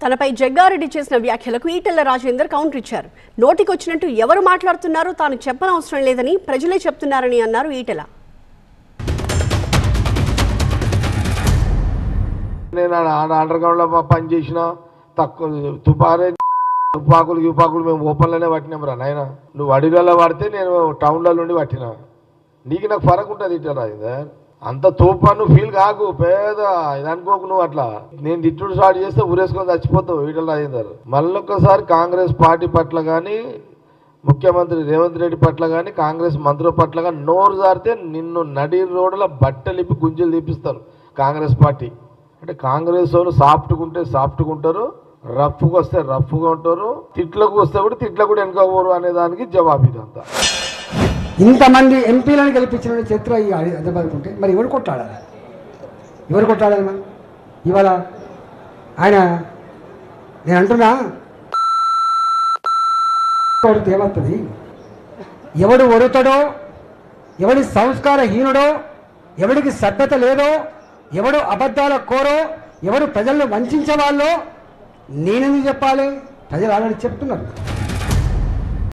తనపై జగ్గారెడ్డి చేసిన వ్యాఖ్యలకు ఈటెల రాజేందర్ కౌంటర్ ఇచ్చారు. నోటికొచ్చినట్టు ఎవరు మాట్లాడుతున్నారో తాను చెప్పనవసరం లేదని ప్రజలే చెప్తున్నారని అన్నారు ఈటెల. నేను అండర్ గ్రౌండ్ లో పని చేసిన తక్కువ తుపాకులు మేము ఓపెన్లోనే పట్టినాం రా నాయన. నువ్వు అడవిలో పడితే నేను టౌన్లో నుండి పట్టినా. నీకు నాకు ఫరక్ ఉంటుంది ఈటెల రాజేందర్. అంత తోపాను ఫీల్ కాకు, పేద ఇది అనుకోకు. నువ్వు అట్లా నేను తిట్టుడు స్టార్ట్ చేస్తే ఊరేసుకొని చచ్చిపోతావు ఈటెల రాజేందర్. మళ్ళొక్కసారి కాంగ్రెస్ పార్టీ పట్ల కానీ ముఖ్యమంత్రి రేవంత్ రెడ్డి పట్ల కానీ కాంగ్రెస్ మంత్రుల పట్ల కానీ నోరు జారితే నిన్ను నడి రోడ్ల బట్టలిప్పి గుంజలు తీపిస్తారు కాంగ్రెస్ పార్టీ. అంటే కాంగ్రెస్ వాళ్ళు సాఫ్ట్గా ఉంటే సాఫ్ట్గా ఉంటారు, రఫ్గా వస్తే రఫ్గా ఉంటారు, తిట్లకు వస్తే కూడా తిట్లకు కూడా వెనకపోరు అనే దానికి జవాబు ఇదంతా. ఇంతమంది ఎంపీలను గెలిపించిన చరిత్ర ఈ హైదరాబాద్కుంటే మరి ఎవరు కొట్టాడాలి? ఎవరు కొట్టాడాలి? మరి ఇవాళ ఆయన నేను అంటున్నా ఏమవుతుంది? ఎవడు ఒరుతాడో, ఎవడి సంస్కారహీనుడో, ఎవడికి సభ్యత లేదో, ఎవడు అబద్ధాల కోరో, ఎవడు ప్రజలను వంచే వాళ్ళో నేనెందుకు చెప్పాలి? ప్రజలు ఆల్రెడీ చెప్తున్నారు.